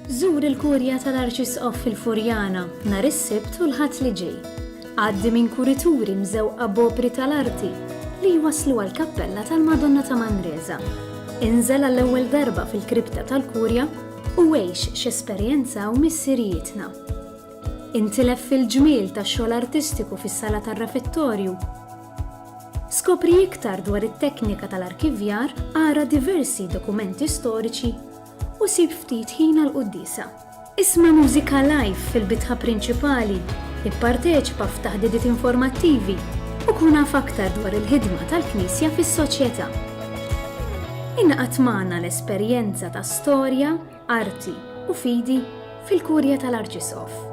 Żur il-kurja tal-Arċisqof fil-Furjana nhar is-Sibt u l-Ħadd li ġej. Għaddi minn kurituri mżewqa b'opri tal-arti li jwasslu għall-Kappella tal-Madonna ta' Manresa. Inżel għall-ewwel darba fil-kripta tal-Kurja u għex x'esperjenzaw missirijietna. Intilef fil-ġmiel tax-xogħol artistiku fis-sala tar-Refettorju. Skopri iktar dwar it-teknika tal-arkivjar, ara diversi dokumenti storiċi u sib ftit ħin għall-Qudiesa. Isma' mużika live fil-bitħa prinċipali, ipparteċipa f'taħdidiet informattivi u kun naf aktar dwar il-ħidma tal-Knisja fis-soċjetà. Inqatt magħna l-esperjenza ta' storja, arti u fidi fil-Kurja tal-Arċisqof.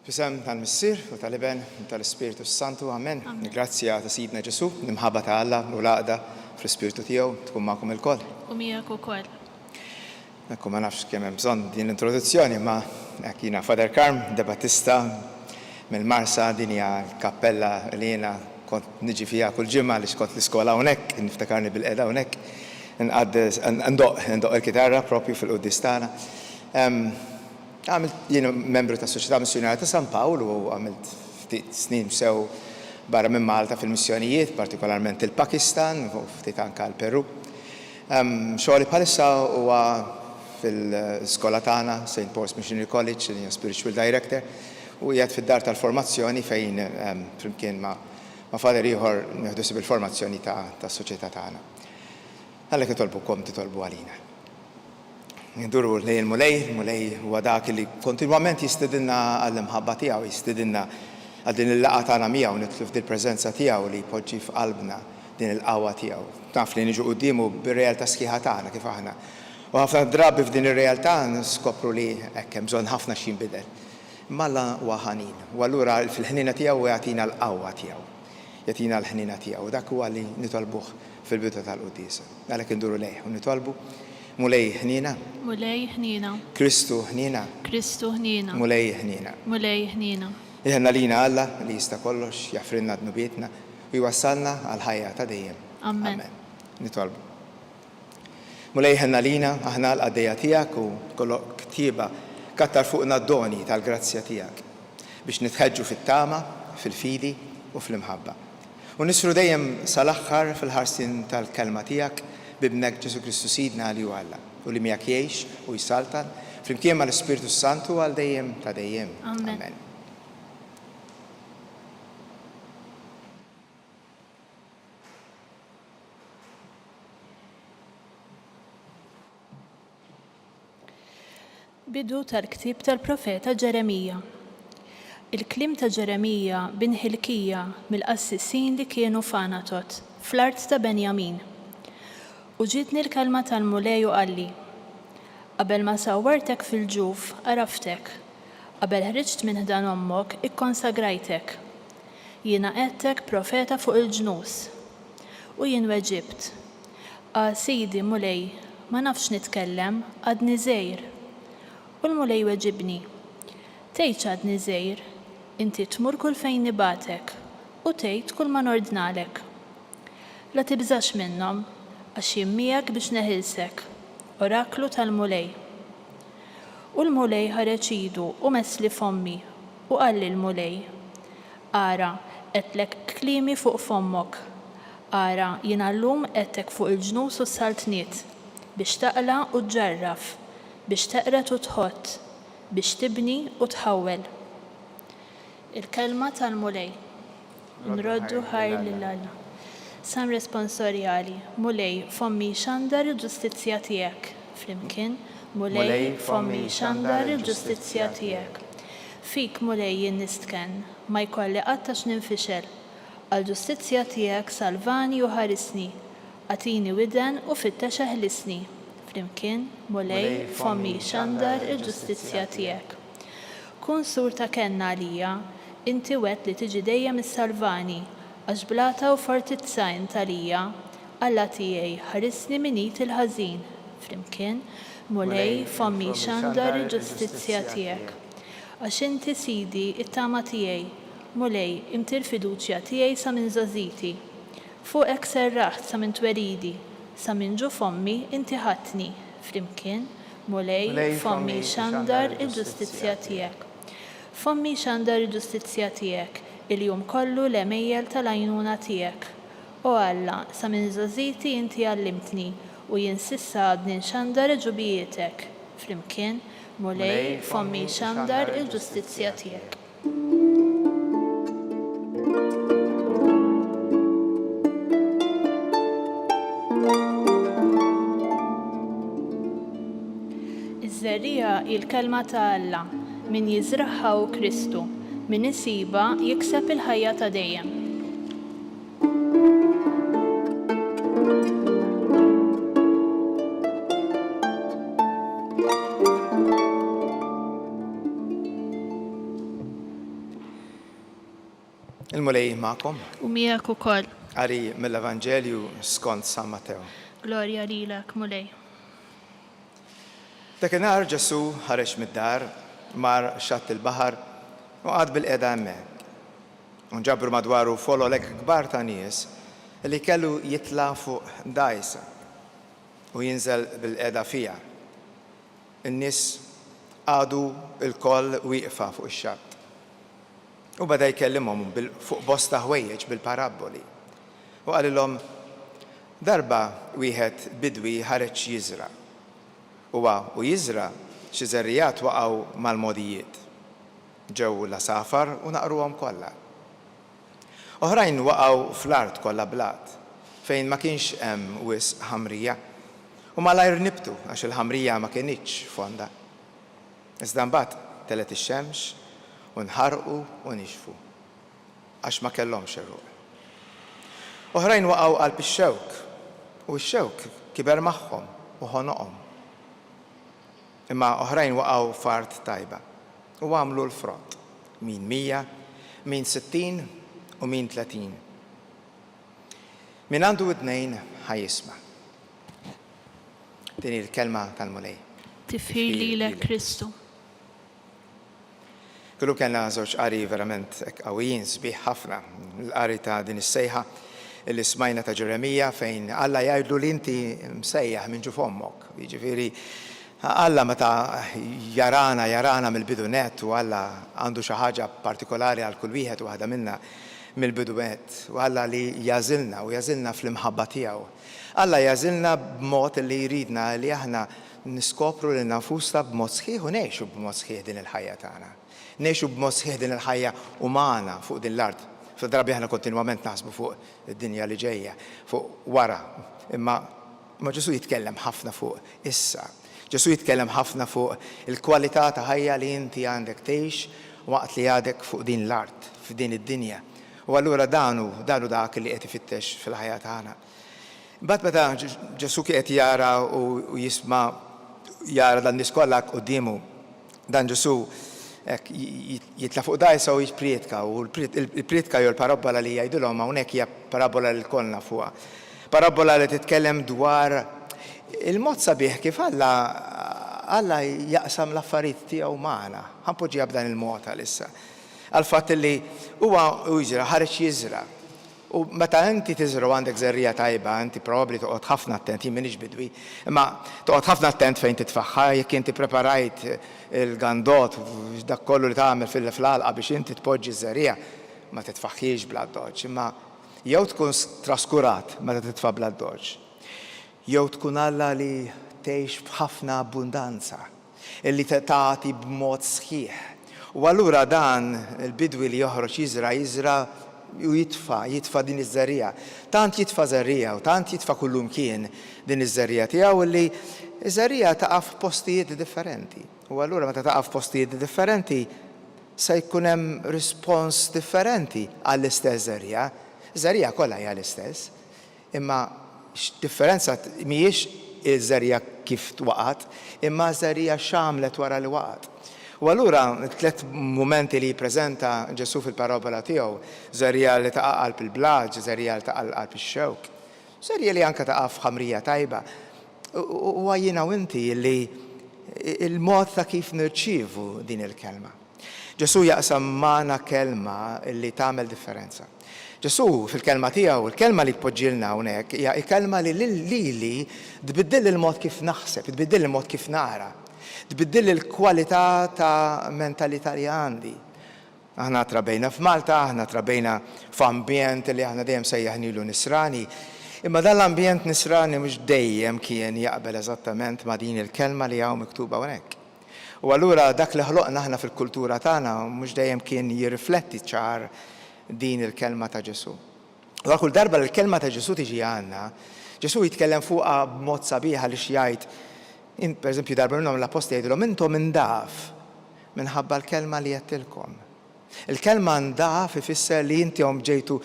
Fisem tal-Missier u tal-Iben u tal-Ispiritu Santu, amen. Grazzja ta' Sidna Ġesu, nimħabba ta' Alla u laqda fl-Ispiritu tiegħu tkun magħkom il-koll. U miegħek ukoll. Ekku ma nafx kemm hemm bżonn din l-introduzzjoni, ma hekk jiena Father Karm, debattista mill-Marsa, din hija l-kappella li jiena kont niġi fiha kull ġimgħa li kont l-iskola hawnhekk, niftakarni bil-qiegħda hawnhekk, ndoq il-kitarra propju fil-qudies tagħna. Għamilt jiena membru tas Soċjetà Missjonarja ta' San Pawl u għamilt ftit snin sew barra minn Malta fil-missjonijiet, partikolarment il-Pakistan u ftit anke l-Peru. Xogħli bħalissa huwa fil-skola tagħna, St. Paul's Missionary College, li hija Spiritual Director, u qiegħed fid-dar tal-formazzjoni fejn flimkien ma' fader ieħor nieħdu sib il-formazzjoni tas-soċjetà tagħna. Għalhekk titolbu għalina. Nduru lejn il-mulej huwa dak li kontinwament jistidilna għall-imħabba tiegħu, jistidilna għal din il-laqgħa tagħna miegħu nitlu f'din il-preżenza tiegħu li jpoġġi f'qalbna din il-qawwa tiegħu. Naf li niġu qudiemu bir-realtà sħiħa tagħna kif aħna. U ħafna drabi f'din ir-realtà niskopru li hekk hemm bżonn ħafna xi jinbidel. Imma Alla huwa ħanin. U allura fil-ħnina tiegħu jagħtina l-qawwa tiegħu. Jagħtina l-ħnina tiegħu. Dak huwa li nitolbuh fil-bidu tal-Qudiesa. Għalhekk induru lejh u nitolbu Mulej ħnina. Mulej ħnina. Kristu ħnina. Kristu ħnina. Mulej ħnina. Mulej ħnina. Iħna lina Alla li jista' kollox jaffrinna dnubietna u jwassalna għal ħajja ta' dejjem. Amen. Nitolbu. Mulej ħnna lina aħna l-qaddejja tiegħek u kollok ktieba kattar fuqna d-doni tal-grazzja tiegħek biex nitħeġġu fit-tama, fil-fidi u fl-imħabba. U nisru dejjem sal-aħħar fil-ħarsin tal-kelma tiegħek bibnek Ġesu Kristu Sidna li hu Alla u li miegħek jgħix u jsaltan flimkien mal-Ispiritu Santu għal dejjem ta' dejjem. Amen. Bidu tal-ktieb tal-profeta Ġeremija. Il-kliem ta' Ġeremija bin Ħilkija mill-qassisin li kienu f'Anatot fl-art ta' Benjamin. U ġietni l-kelma tal-mulej u qalli: qabel ma sawwartek fil-ġuf araftek, qabel ħriġt minn ħdan ommok ikkonsagrajtek. Jiena għedtek profeta fuq il-ġnus. U jien weġibt: Sidi mulej, ma nafx nitkellem, għadni żgħir. U l-mulej weġibni: tgħid għadni żgħir, inti tmur kull fejn nibatek u tgħid kull ma nordnalek. La tibżax minnhom għax jimmijak biex neħilsek, oraklu tal-mulej. U l-mulej ħareġ idu u mesli fommi u qalli l-mulej: ara, qedlek klimi fuq fommok. Ara, jiena llum qedtek fuq il-ġnus u s-saltniet biex taqla u tġarraf, biex teqret u tħott, biex tibni u tħawwel. Il-kelma tal-mulej. Nroddu ħajr lil-Alla. Sam responsorjali, mulej fommi xandar il-ġustizzja tiegħek. Flimkien, mulej fommi xandar il-ġustizzja tiegħek. Fik mulej jien nistken, ma jkolli qattax ninfixel. Għal-ġustizzja tiegħek salvani u ħarisni, għatini widen u fittex eħlisni. Flimkien, mulej fommi xandar il-ġustizzja tiegħek. Kun sur ta' kenna għalija, inti wet li tiġi dejjem is-salvani, għax blata u fortizza intalija, Alla tiegħi ħarisni minit il-ħażin. Flimkien, mulej fommi xandar il-ġustizzja tiegħek. Għax inti sidi it-tama tiegħi, mulej imti l-fiduċja tiegħi sa minn żażiti. Fuqek serraħt sa minn twelidi, sa minn ġu fommi inti ħatni. Flimkien, mulej fommi xandar il-ġustizzja tiegħek. Fommi xandar il-ġustizzja tiegħek, il-jum kollu l-emejjel tal-għajnuna tiegħek. O Alla, sa minn żażiti inti għallimtni u jinsissa għadni nxandar ġubijietek. Flimkien, mulej fommi xandar il-ġustizzja tiegħek. Iż-żerrija il-kelma ta' Alla, min jizraħħa u Kristu, min isiba jikseb il-ħajja ta' dejjem. Il-mulej ma'kom. U miegħek ukoll. Qari mill-Evanġelju skont San Matteo. Glorja lilek, mulej. Dakinhar Ġesu ħareġ mid-dar, mar xatt il-baħar u qgħad bil-qiegħda hemmhekk. U nġabru madwaru fololek kbar ta' nies li kellu jitla' fuq dgħajsa u jinżel bil-qiegħda fiha. In-nies għadu l-koll wieqfa fuq ix-xatt. U beda jkellimhom fuq bosta ħwejjeġ bil-parabboli. U qalilhom darba wieħed bidwi ħareġ jiżra. U jiżra xi żerrijat waqgħu mal-modijiet. Ġew la safar u naqruhom kollha. Oħrajn waqgħu fl-art kollha blat fejn ma kienx hemm wisq ħamrija u malajr nibtu għax il-ħamrija ma kienitx fonda. Iżda mbagħad telet ix-xemx u nħarqu u nixfu għax ma kellhomx ir-ruħ. Oħrajn waqgħu qalb ix-xewk u x-xewk kiber magħhom u ħonoqhom. Imma oħrajn waqgħu f'art tajba u għamlu l-frott, min 100, min 60 u min 30. Min għandu id-nejn ħajjisma'. Din il-kelma tal-mulej. Tifħir lilek Kristu. Kullu kellna żewġ qari verament qawwijin sbieħ ħafna. L-qari ta' din is-sejħa li smajna ta' Ġeremija fejn Alla jgħidlu li inti msejjaħ minn ġu f'ommok. Jiġifieri Alla meta jarana mill-bidunet u Alla għandu xi ħaġa partikolari għal kull wieħed waħda minna mill-bidunet u Alla li jażilna u jażilna fl-imħabba tiegħu. Alla jażilna b'mod li jridna li aħna niskopru lil nafusna b'mod sħiħ u ngħixu b'mod sħiħ din il-ħajja tagħna. Ngħixu b'mod sħiħ din il-ħajja umana fuq din l-art. Fil-drabi aħna kontinwament naħsbu fuq id-dinja li ġejja, fuq wara. Imma Ġesu jitkellem ħafna fuq issa. Ġesu jitkellem ħafna fuq il-kwalità ta' ħajja li inti għandek tgħix waqt li għadek fuq din l-art, f'din id-dinja. U allura danu dak li qed ifittex fil-ħajja tagħna. Mbagħad meta Ġesu qed jara u jisma' jara dan nies kollha qudiemu, dan Ġesu jitla' fuq dgħajsa u jipprietka u l-prietka jew l-parabola li jgħidulhom hawnhekk hija parabola li lkollna fuqha. Parabola li titkellem dwar il-mod sabiħ kif Alla jaqsam l-affarijiet tiegħu magħna. Ħanpoġġiha b'dan il-mod għalissa. Għal-fatt li huwa jiżra ħareġ jiżra. U meta inti tiżra għandek żerrija tajba, inti probabbli toqgħod ħafna attent, jien m'iniex bidwi, imma toqgħod ħafna attent fejn titfaħħa, jekk inti preparajt il-gandot dak kollu li tagħmel fil-għalqa biex inti tpoġġi ż-żerrija, ma titfaħħiex bla doġġ, imma jew tkun traskurat meta titfa' bla doġġ. Jew tkun Alla li tgħix b'ħafna abbundanza, illi tagħti b'mod sħiħ. U allura dan il-bidwi li joħroġ jiżra u jitfa' din iż-żerrija. Tant jitfa' żerrija u tant jitfa' kullum kien din iż-żerrija tiegħu li iż-żerrija taqa' f'postijiet differenti. U allura meta taqa' f'postijiet differenti se jkun hemm rispons differenti għall-istess żerrija. Żerrija kollha hija l-istess, imma differenza mhijiex iż-żerrija kif twaqgħet, imma żerrija x'għamlet wara li waqgħet. U allura tliet mumenti li jippreżenta Ġesu fil-parabola tiegħu, żerrija li taqa' qalb il-blaġ, żerrija li taqa' qalb ix-xewk, żerrija li anke taqa' f'ħamrija tajba. U jiena u inti li il-mod ta' kif nirċievu din il-kelma. Ġesu jaqsam magħna kelma li tagħmel differenza. Ġesu fil-kelma tiegħu, il-kelma li tpoġġilna hawnhekk hija kelma li lili tbiddil il-mod kif naħseb, tbiddil il-mod kif nara. Tbiddil il-kwalità ta' mentalità li għandi. Aħna trabejna f'Malta, aħna trabejna f'ambjent li aħna dejjem sejjaħnilu nisrani, imma dan l-ambjent nisrani mhux dejjem kien jaqbel eżattament ma' din il-kelma li hawn miktuba hawnhekk. U allura dak li ħloqna aħna fil-kultura tagħna mhux dejjem kien jirrifletti ċar din il-kelma ta' Ġesu. U kull darba l-kelma ta' Ġesu tiġi għandna, Ġesu jitkellem fuqha b'mod sabiħ għaliex jgħid, per eżempju, darba minnhom l-apposti jgħidulhom intom indaf minħabba l-kelma li qedtilkom. Il-kelma ndaf ifisser li intihom ġejtu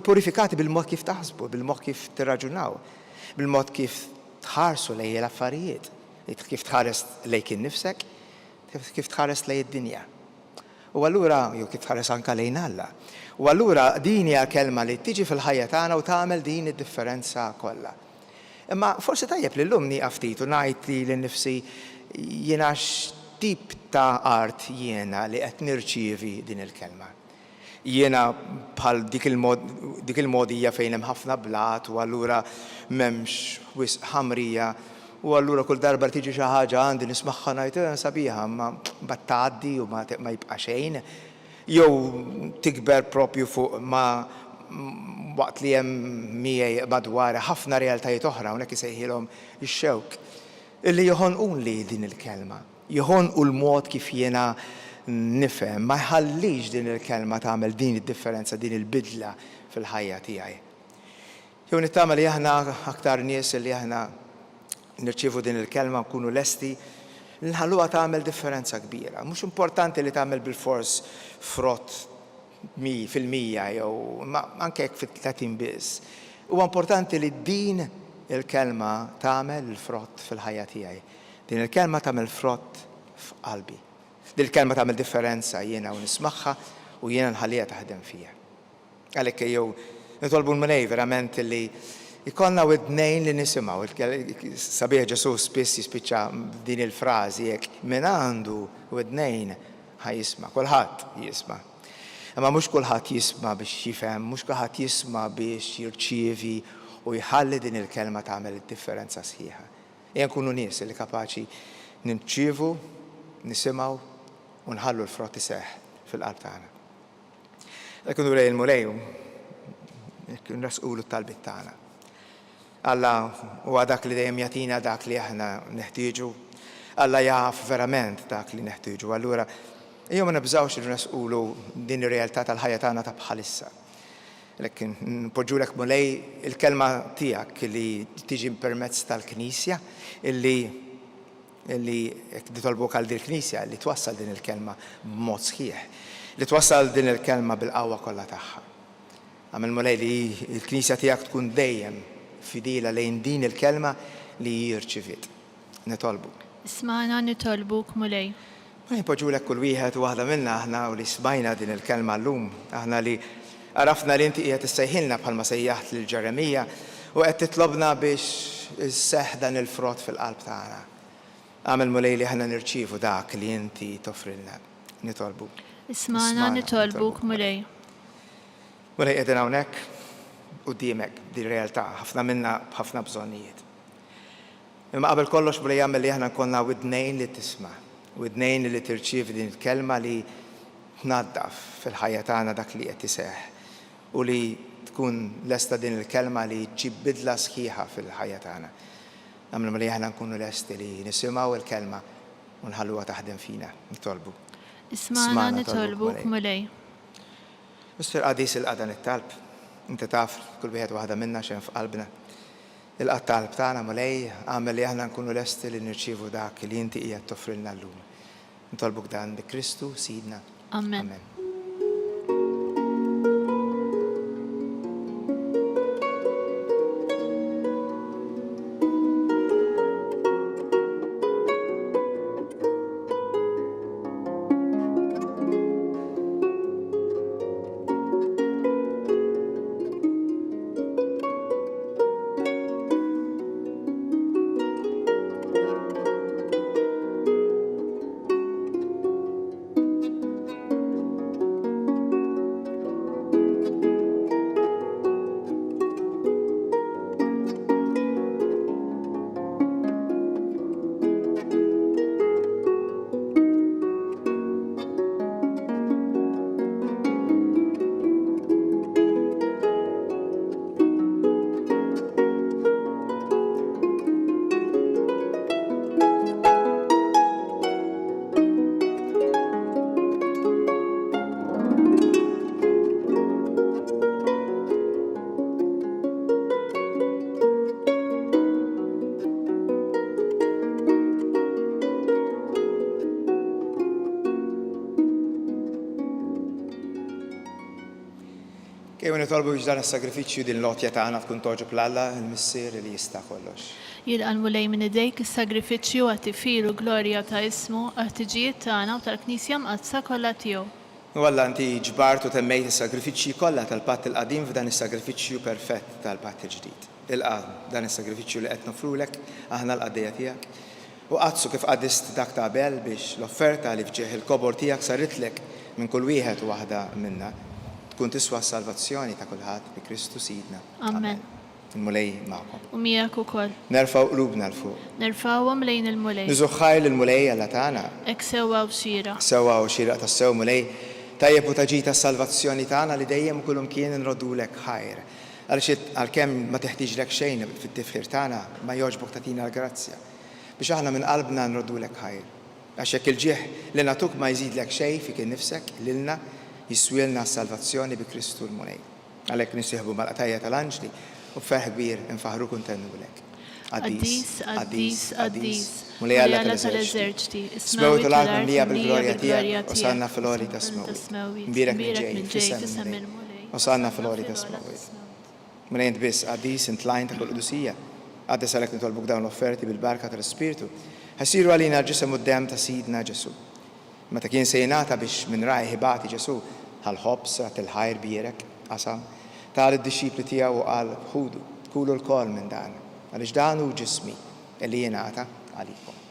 purifikati bil-mod kif taħsbu, bil-mod kif tirraġunaw, bil-mod kif tħarsu lejn l-affarijiet, kif tħares lejn innifsek, kif tħares lejn id-dinja. U allura jew kif tħares anke lejn Alla. U allura din hija kelma li tiġi fil-ħajja tagħna u tagħmel din id-differenza kollha. Imma forsi tajjeb li l-lum nieqaf ftit u ngħid li l-nifsi jiena x'tip ta' art jiena li qed nirċievi din il-kelma. Jiena bħal dik il-modija fejn hemm ħafna blat u allura m'hemmx wisq ħamrija u allura kull darba tiġi xi ħaġa għandi nismagħha ngħid sabiħa ma mbagħad tgħaddi u ma jibqa' xejn. Jew tikber propju fuq ma waqt li hemm miegħi madwar ħafna realtajiet oħra hawnhekk isejħilhom ix-xewk illi joħonquli din il-kelma, joħonqu l-mod kif jiena nifhem, ma jħallix din il-kelma tagħmel din id-differenza, din il-bidla fil-ħajja tiegħi. Jew nittama li aħna aktar nies li aħna nirċievu din il-kelma nkunu lesti nħalluha tagħmel differenza kbira. Mhux importanti li tagħmel bil-fors frott 100% jew anke hekk fit-30 biss. Huwa importanti li din il-kelma tagħmel il-frott fil-ħajja tiegħi. Din il-kelma tagħmel frott f'qalbi. Din il-kelma tagħmel differenza jiena u nismagħha u jiena nħallija taħdem fija. Għalhekk jew nitolbu l-munej verament li ikollna widnejn li nisimgħu. Sabiħ Ġesu spiss jispiċċa din il-frażi hekk min għandu widnejn ħajjisma', kulħadd jisma'. Imma mhux kulħadd jisma' biex jifhem, mhux kulħadd jisma' biex jirċievi u jħalli din il-kelma tagħmel id-differenza sħiħa. Ejja nkunu nies li kapaċi nirċievu, nisimgħu u nħallu l-frott iseħħ fil-qalb tagħna. Dak ikunu lejn il-mulej nresqulu t-talbit tagħna. Alla huwa dak li dejjem jagħtina dak li aħna neħtieġu, Alla jaf verament dak li neħtieġu. Allura ejjew ma nibżgħux li nresqulu din ir-realtà tal-ħajja tagħna ta' bħalissa. Lekin npoġġulek mulej il-kelma tiegħek li tiġi permezz tal-Knisja illi ditolbok għal din il-Knisja li twassal din il-kelma b'mod sħiħ, li twassal din il-kelma bil-qawwa kollha tagħha. Għamel mulej li l-Knisja tiegħek tkun dejjem fidila lejn din il-kelma li jirċivit. Nitolbuk. Isma'na nitolbuk mulej. Ma jipoġġulek kull wieħed u waħda minna aħna u li smajna din il-kelma llum, aħna li għarafna li inti qiegħed issejħilna bħalma sejjaħt lil Ġeremija u qed titlobna biex isseħħ dan il-frott fil-qalb tagħna. Għamel mulej li aħna nirċievu dak li inti toffrilna. Nitolbuk. Isma'na nitolbuk mulej. Mulej qegħdin hawnhekk quddiemek din realtà, ħafna minna b'ħafna bżonnijiet. Imma qabel kollox mulej jagħmel li aħna nkollna widnejn li tisma', widnejn li tirċievi din il-kelma li tnaddaf fil-ħajja tagħna dak li qed iseħħ u li tkun lesta din il-kelma li ġib bidla sħiħa fil-ħajja tagħna. għamlu li aħna nkunu lesti li nisimgħu il-kelma u nħalluha taħdem fina, nitolbu. Ismana nitolbuk mulej. Mister Qadis il-qadan it-talb, inti taf kull wieħed waħda minna xejn f'qalbna. Il-qad talb tagħna mulej għamel li aħna nkunu lesti li nirċievu dak li inti qiegħed toffrilna llum. Nitolbuk dan bi Kristu Sidna. Amen. Kejju nitolbu biex dan is-sagrifiċċju din l-għotja tagħna tkun toġob l-Alla il-Missier li jista' kollox. Jilqan mulej minn idejk is-sagrifiċċju għat-tifir u glorja ta' ismu għat-tiġijiet tagħna u tal-Knisja mqazza kollha tiegħu. U Alla inti ġbart u temmejt is-sagrifiċċji kollha tal-Patt il-qadim f'dan is-sagrifiċċju perfett tal-Patt il-ġdid. Ilqa' dan is-sagrifiċċju li qed nofrulek aħna l-qaddejja tiegħek. U qazzu kif qaddist dak ta' qabel biex l-offerta li fġieħ il-kobor tiegħek saritlek minn kull wieħed u waħda minna tkun tiswa s-salvazzjoni ta' kulħadd bi Kristu Sidna. Amen. Il-mulej magħkom. U miegħek ukoll. Nerfgħu qlubna l-fuq. Nerfgħuhom lejn il-mulej. Niżuħħaj lill-mulej Alla tagħna. Hekk sewwa u xira. Sewwa u xira tas-sew mulej tajjeb u taġi tas-salvazzjoni tagħna li dejjem kull imkien nroddulek ħajr. Għaliex għalkemm ma teħtieġlek xejn fit-tifħir tagħna ma jogħġbok tagħtina l-grazzja. Biex aħna minn qalbna nroddulek ħajr. Għax hekk il-ġieħ li nagħtuk ma jżidlek xejn fik innifsek lilna jiswielna s-salvazzjoni bi Kristu l-mulej. Għalhekk nisieħbu mal-qatajja tal-anġli u b'ferħ kbir infaħru kuntennu lek. Qaddis, qaddis, qaddis. Mulej Alla tal-eżerċti. Smewtu l-art mlija bil-glorja tiegħek u sanna fil-għoli ta' smewi. Mbirek minn ġej fisem mulej. U sanna fil-għoli ta' smewi. Mulej int biss qaddis intlajn ta' kull-qudusija. Għaddes għalhekk nitolbuk dawn l-offerti bil-barka tal-Ispirtu. Ħassiru għalina ġisem quddiem ta' Sidna Ġesu. Meta kien se jingħata biex minn raj ħibati Ġesu ħal-ħobs rat il-ħajr bierek qasam tal id-dixxipli tiegħu u qal ħudu kulu l-kol minn dan għaliex dan hu ġismi li jingħata għalikom.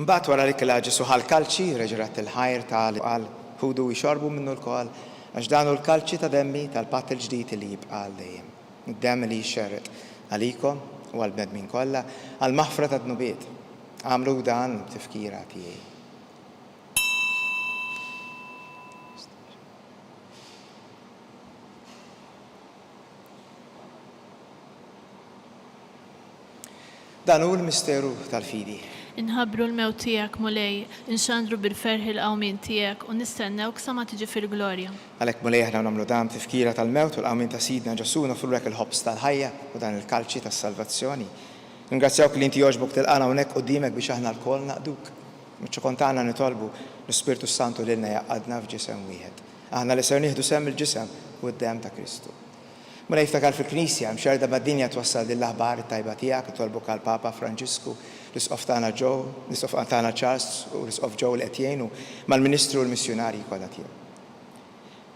Imbagħad wara li kella Ġesu ħal-kalċi reġrat il-ħajr tal qal ħudu jxorbu minnu l-kol għax dan hu l-kalċi ta' demmi tal-patt il-ġdid li jibqa' dejjem. Id-demm li jxerret għalikom u għal-bnedmin kollha għal-maħfra ta' dnubiet. Għamlu dan b'tifkira tiegħi. Dan hu l-misteru tal-fidi. Inħabbru l-mewt tiegħek mulej, inxandru bil-ferħ il-qawmin tiegħek u nistennewk sa ma tiġi fil-glorja. Għalhekk mulej aħna nagħmlu dan tifkira tal-mewt u l-qawmin ta' Sidna Ġesu nofrulek il-ħobs tal-ħajja u dan il-kalċi tas-salvazzjoni. Ningrazzjawk li inti jogħġbok tilqana hawnhekk quddiemek biex aħna l-kol naqduk. Miċ-ċokon tagħna nitolbu l-Ispirtu Santu lilna jaqgħadna f'ġisem wieħed. Aħna li ser nieħdu sem il-ġisem u d-dem ta' Kristu. Mulej iftakar fil-Knisja mxerda mad-dinja twassal lill-aħbar it-tajba tiegħek nitolbuk għall-Papa Franġisku l-isqof tagħna Joe, l-isqof tagħna Charles u l-isqof Joe li qed jgħinu mal-Ministru u l-Missjonarji kollha tiegħu.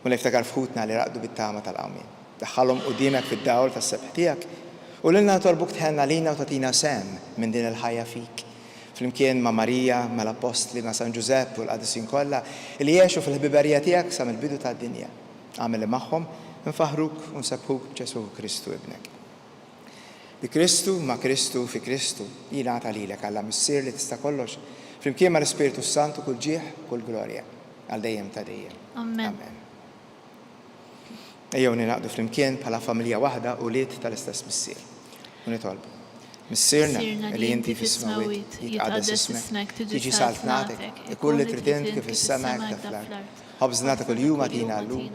Mulej iftakar f'ħutna li raqdu bit-tama tal-qawmien. Daħħalhom quddiemek fid-dawl tas-sebħ tiegħek u lilna nitolbuk tħenna lina u tagħtina sem minn din il-ħajja fik. Flimkien ma' Marija, mal-Apostli, ma' San Giuseppe u l-qadisin kollha li jgħixu fil-ħbiberija tiegħek sa mill-bidu tad-dinja. Għamel magħhom nfaħruk u nsebħuk b'Ġesu Kristu ibnek. Bi Kristu ma' Kristu fi Kristu jingħata lilek Alla Missier li tista' kollox flimkien mal-Ispiritu Santu kull ġieħ kull glorja għal dejjem ta' dejjem. Amen. Ejjew ninaqdu flimkien bħala familja waħda u lied tal-istess missier. U nitolbu. Missierna li inti fis-smawiet jitqaddes ismek, tiġi saltnatek, ikun li trid kif is-sema hekk fl-art. Ħobżna ta' kuljum għatina llum.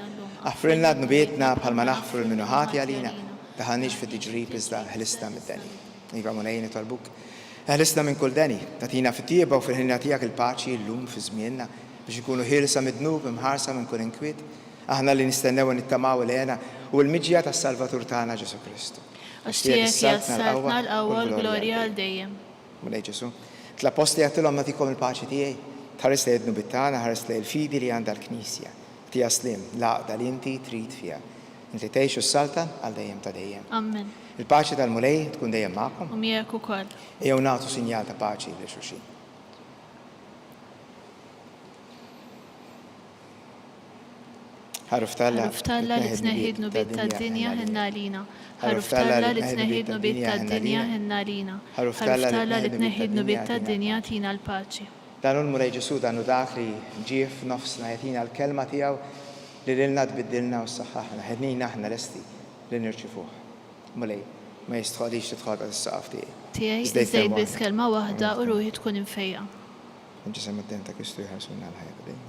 Aħfrilna dnubietna bħalma naħfru l-minuħati għalina, taħanniex fit-tiġrib iżda ħlisna mid-deni. Iva Mulej nitolbuk. Ħlisna minn kull deni, tatina fit-tieba u fil-ħinja tiegħek il-paċi llum fi żmienna biex ikunu ħielsa mid-dnub imħarsa minn kull inkwiet. Aħna li nistennew nittamaw lejna u l-miġja tas-Salvatur tagħna Ġesu Kristu. Għaxtijek jassaltna l-qawwa l-glorja għal dejjem. Mulej Ġesu. Tl-apostli għattilhom nagħtikom il-paċi tiegħi. Tħares lej id-dnubiet tagħna, ħares lej il-fidi li għandha l-Knisja. Tija slim, laqda li inti trid fiha. Inti tgħixu s-salta għal dejjem ta' dejjem. Amen. Il-paċi tal-Mulej tkun dejjem magħkom. U miegħek ukoll. Ejjew nagħtu sinjal ta' paċi lil xulxin. Ħaruftalla li tneħidnu bit tad-dinja ħinna lina. Ħaruftalla li tneħidnu bit tad-dinja ħinna lina. Ħaruftalla li tneħidnu bit tad-dinja tina l-paċi. Dan Mulej Ġesu danu dak li ġie f'nofsna jatina l-kelma tiegħu li lilna tbiddilna u saħħaħna. Ħednina aħna lesti li nirċifuh. Mulej, ma jistħodix titħodha is-saqaf tiegħi. Tiegħi iżdejt biss kelma waħda u ruħi tkun infejja. Ġisem id-dem ta' Kristu jħarsuna l-ħajja dejjem.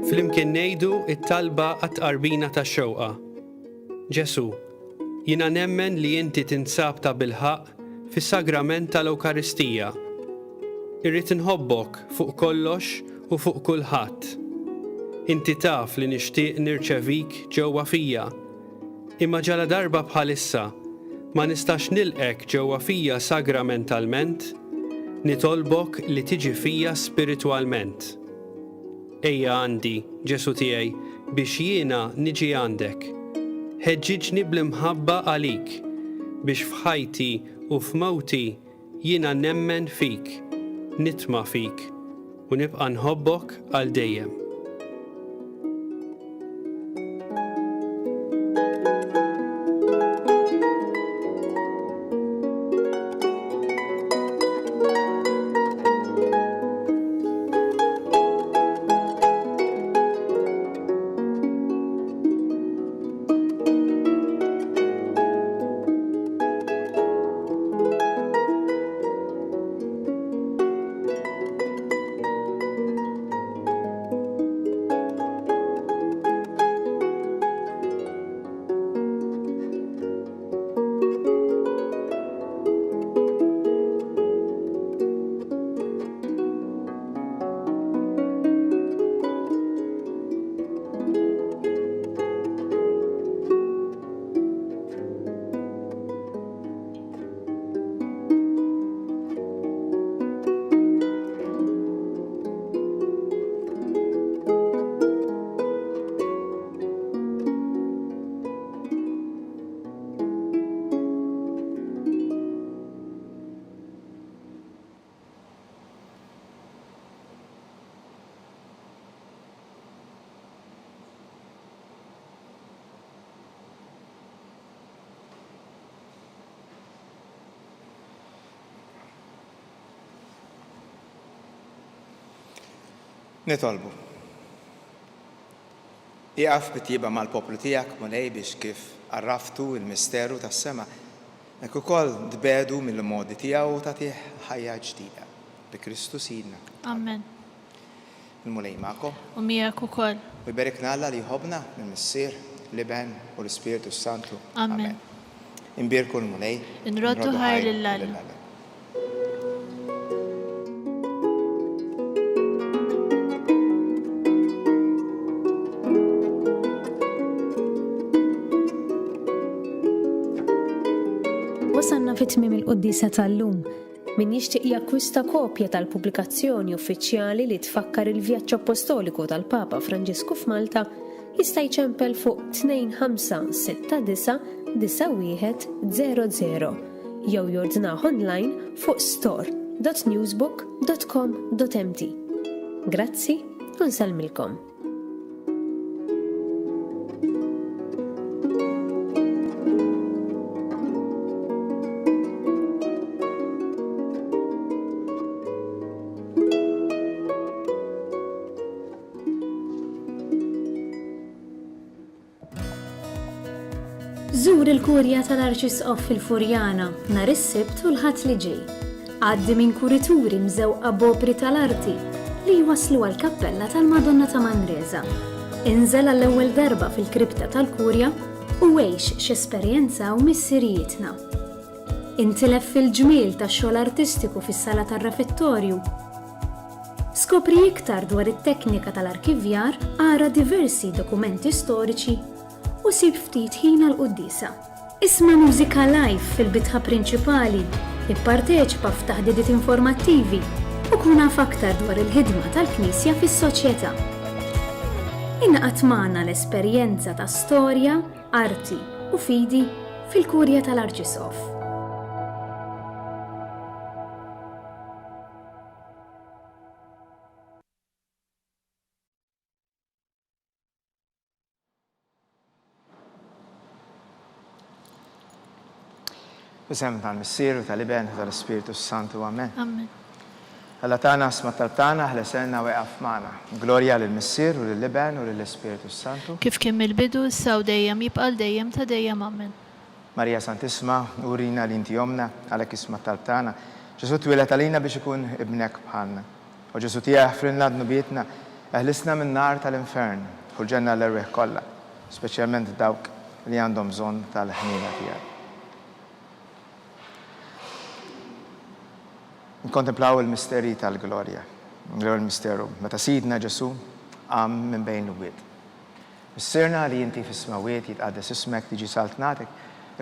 Flimkien ngħidu it-talba għat-qarbina tax-xewqa. Ġesu, jiena nemmen li inti tinsab ta' bilħaq fis-sagrament tal-Ewkaristija. Irrid inħobbok fuq kollox u fuq kulħadd. Inti taf li nixtieq nirċevik ġewwa fija. Imma ġala darba bħalissa ma nistax nilqek ġewwa fija sagramentalment, nitolbok li tiġi fija spiritwalment. Ejja għandi, Ġesu tiegħi, biex jiena niġi għandek. Ħeġġiġni bl-imħabba għalik, biex f'ħajti u f'mewti jiena nemmen fik, nitma' fik, u nibqa' nħobbok għal dejjem. Nitolbu. Iqaf bit-tieqa mal-poplu tiegħek Mulej biex kif arraftu il-misteru tas-sema, hekk ukoll tbedu mill-modi tiegħu u tagħtih ħajja ġdida bi Kristu Sidna. Amen. il-mulej ma'kom. U miegħek ukoll. U jberikna Alla li jħobna mill-Missier, l-Iben u l-Ispiritu Santu. Amen. Imbirku l-mulej. Nroddu ħajr lill-Alla. Wasanna fit-tmiem il-Quddisa tal-lum. Min jixtieq jakkwista kopja tal-pubblikazzjoni uffiċjali li tfakkar il-vjaġġ apostoliku tal-Papa Franġisku f'Malta jista' jċempel fuq 25699100 jew jordnaħ online fuq store.newsbook.com.mt. Grazzi u nsalmilkom. Żur il-kurja tal-Arċisqof fil-Furjana nhar is-Sibt u l-Ħadd li ġej. Għaddi minn kurituri mżewqa b'opri tal-arti li jwasslu għall-Kappella tal-Madonna ta' Manresa. Inżel għall-ewwel darba fil-kripta tal-Kurja u għex x'esperjenzaw missirijietna. Intilef fil-ġmiel tax-xogħol artistiku fis-sala tar-refettorju. Skopri iktar dwar it-teknika tal-arkivjar, ara diversi dokumenti storiċi u sib ftit ħin għall-Quddisa. Isma' mużika live fil-bitħa prinċipali, ipparteċipa f'taħdidiet informattivi u kun naf aktar dwar il-ħidma tal-Knisja fis-soċjetà. Inqatt magħna l-esperjenza ta' storja, arti u fidi fil-kurja tal-Arċisqof. Bisem tal-Missier u tal-Iben u tal-Ispiritu Santu. Amen. Amen. Alla tana sma tal-tana ħlesenna weqaf magħna. Glorja lill-Missier u lill-Iben u lill-Ispiritu Santu. Kif kien mill-bidu issa u dejjem jibqa' dejjem ta' dejjem amen. Marija Santisma, urina li inti jomna għalhekk isma tal-tana. Ġesu twilet għalina biex ikun ibnek bħalna. U Ġesu tiegħek frilna dnubietna, eħlisna minn nar tal-infern u l-ġenna l-erwieħ kollha, speċjalment dawk li għandhom bżonn tal-ħnina tiegħek. Nkontemplaw il-misteri tal-glorja, il-misteru, meta sidna Ġesu għam minn bejn l-wied. Missirna li inti fis-smawiet jitqaddes ismek tiġi saltnatek,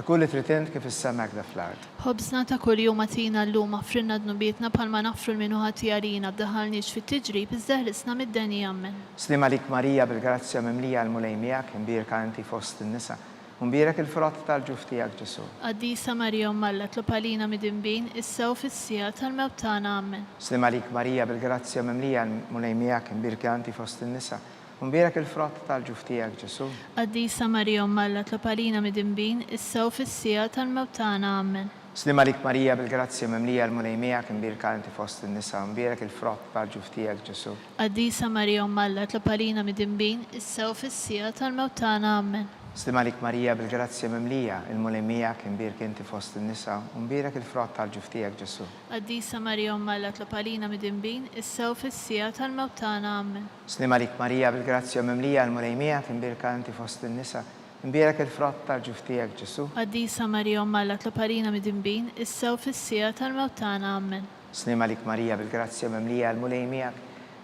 kull li tritint kif issemek da fl-art. Ħobsna ta' kuljum għatina l-lum għafrinna dnubietna bħalma nafru l-minu ħatjarina b'daħalniex fit-tiġrib iżdeħlisna mid-deni ammen. Slim għalik Marija bil-grazzja mimlija l-mulejmijak imbirka inti fost in-nisa. Umbirek il-frott tal-ġuf tiegħek Ġesu. Qaddisa Marija Malla tlopalina mid-imbin issa u fis-sija tal-mewt tagħna ammen. Slim għalik Marija bil-grazzja mimlija l-mulejmijak imbirka inti fost in-nisa. Umbirek il-frott tal-ġuf tiegħek Ġesu. Qaddisa Marija Malla tlopalina mid-imbin issa u fis-sija tal-mewt tagħna ammen. Slim għalik Marija bil-grazzja mimlija l-mulejmijak imbirka inti fost in-nisa. Umbirek il-frott tal-ġuf tiegħek Ġesu. Qaddisa Marija Malla tlopalina mid-imbin issa u fis-sija tal-mewt tagħna ammen. Slim għalik Marija bil-grazzja mimlija il-mulejmijak imbirka inti fost in-nisa. Umbirek il-frott tal-ġuf tiegħek Ġesu. Qaddisa Marija Malla tlopalina mid-imbin issa u fis-sija tal-mewt tagħna ammen. Slim għalik Marija bil-grazzja mimlija il-mulejmijak imbirka inti fost in-nisa. Umbirek il-frott tal-ġuf tiegħek Ġesu. Qaddisa Marija Malla tlopalina mid-imbin issa u fis-sija tal-mewt tagħna ammen. Slim għalik Marija bil-grazzja mimlija il-mulejmijak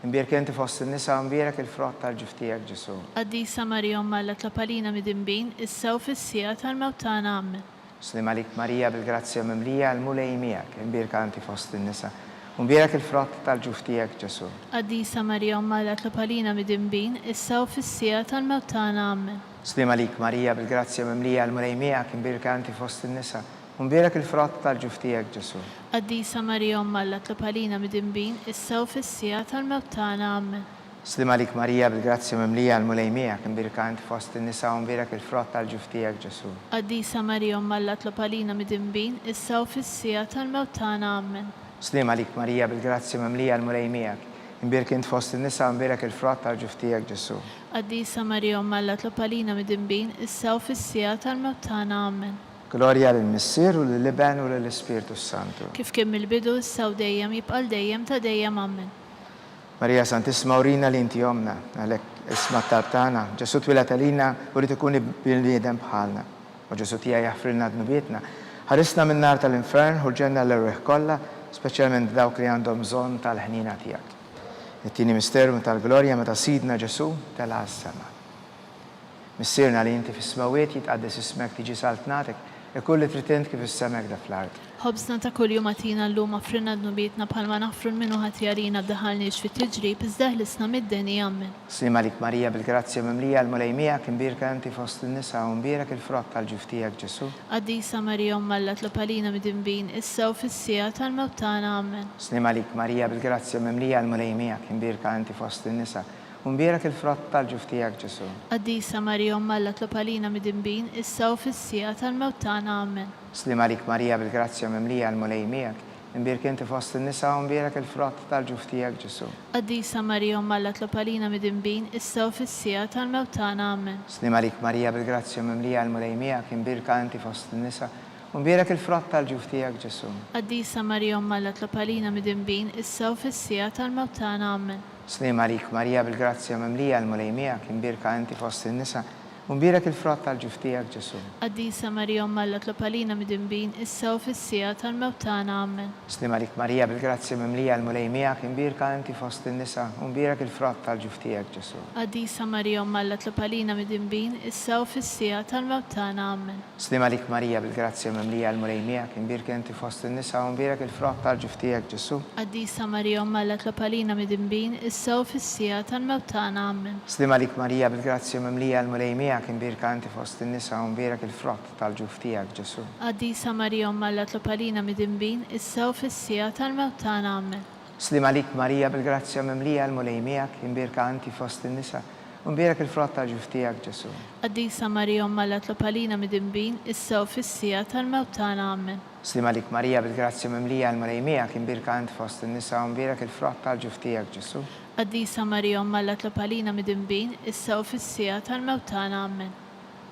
imbirka inti fost in-nisa. Umbirek il-frott tal-ġuf tiegħek Ġesu. Qaddisa Marija Malla tlopalina mid-imbin issa u fis-sija tal-mewt tagħna ammen. Slim għalik Marija bil-grazzja mimlija il-mulejmijak imbirka inti fost in-nisa. Umbirek il-frott tal-ġuf tiegħek Ġesu. Qaddisa Marija Malla tlopalina mid-imbin issa u fis-sija tal-mewt tagħna ammen. Slim għalik Marija bil-grazzja mimlija il-mulejmijak imbirka inti fost in-nisa. Umbirek il-frott tal-ġuf tiegħek Ġesu. Qaddisa Marija Malla tlopalina mid-imbin issa u fis-sija tal-mewt tagħna ammen. Slim għalik Marija bil-grazzja mimlija il-mulejmijak imbirka inti fost in-nisa. Umbirek il-frott tal-ġuf tiegħek Ġesu. Qaddisa Marija Malla tlopalina mid-imbin issa u fis-sija tal-mewt tagħna ammen. Slim għalik Marija bil-grazzja mimlija il-mulejmijak imbirka inti fost in-nisa. Umbirek il-frott tal-ġuf tiegħek Ġesu. Qaddisa Marija Malla tlopalina mid-imbin issa u fis-sija tal-mewt tagħna ammen. Glorja lill-Missier u lill-Iben u lill-Ispiritu Santu. Kif kien mill-bidu issa u dejjem jibqa' dejjem ta' dejjem ammen. Marija Santisma urina li inti jomna, għalek isma tartana, Ġesu twilet għalina u rrid ikun bil-bniedem bħalna. U Ġesu tija jaffrilna d-nubietna. Ħarisna minn nar tal-infern, ħurġenna l-rriħ kollha, speċjalment dawk li għandhom bżonn tal-ħnina tiegħek. It-tieni misteru tal-glorja meta sidna Ġesu tela għas-sema. Missirna li inti fis-smawiet jitqaddes ismek tiġi saltnatek, kulli trid kif is-semek da fl-ard. Ħobsna ta' kuljum għatina l-lum affrinna d-nubietna bħalma naħfru minnu ħatjarina b'daħalniex fit-tiġrib, iżdaħlisna mid-deni Amen. Slima lik Marija bil-grazzja mimlija l-mulejmija kimbirka inti fost il-nisa u mbirek il-frott tal-ġuftijak Ġesu. Għaddisa Marija Malla tlopalina mid-imbin, issa u fissija tal-mewtana Amen. Slima lik Marija bil-grazzja mimlija l-mulejmija kimbirka inti fost il-nisa u mbirek il-frott tal-ġuftijak Ġesu. Għaddisa Marija Malla tlopalina mid-imbin, issa u fissija tal-mewtana Amen. Slima lik Marija bil-grazzja mimlija l-mulejmijak imbirk inti fost il-nisa u mbirek il-frott tal-ġuftijak Ġesu. Għaddisa Marija Malla tlopalina mid-imbin, issa u fissija tal-mewtana Amen. Slima lik Marija bil-grazzja mimlija l-mulejmijak imbirka inti fost il-nisa u mbirek il-frott tal-ġuftijak Ġesu. Għaddisa Marija Malla tlopalina mid-imbin, issa u fissija tal-mewtana Amen. Slima lik Marija bil-grazzja mimlija l-mulejmijak imbirka inti fost il-nisa u mbirek il-frott tal-ġuftijak Ġesu. Għaddisa Marija Malla tlopalina mid-imbin, issa u fissija tal-mewtana Amen. Slima lik Marija bil-grazzja mimlija l-mulejmijak imbirka inti fost il-nisa u mbirek il-frott tal-ġuftijak Ġesu. Għaddisa Marija Malla tlopalina mid-imbin, issa u fissija tal-mewtana Amen. Slima lik Marija bil-grazzja mimlija l-mulejmijak imbirka inti fost il-nisa u mbirek il-frott tal-ġuftijak Ġesu. Għaddisa Marija Malla tlopalina mid-imbin, issa u fissija tal-mewtana Amen. Slima lik Marija bil-grazzja mimlija l-mulejmijak imbirka inti fost il-nisa u mbirek il-frott tal-ġuftijak Ġesu. Għaddisa Marija Malla tlopalina mid-imbin, issa u fissija tal-mewtana Amen. Slima lik Marija bil-grazzja mimlija l-mulejmijak imbirka inti fost il-nisa u mbirek il-frott tal-ġuftijak Ġesu. Għaddisa Marija Malla tlopalina mid-imbin, issa u fissija tal-mewtana Amen. Slima lik Marija bil-grazzja mimlija l-mulejmijak imbirka inti fost il-nisa u mbirek il-frott tal-ġuftijak Ġesu. Għaddisa Marija Malla tlopalina mid-imbin, issa u fissija tal-mewtana Amen.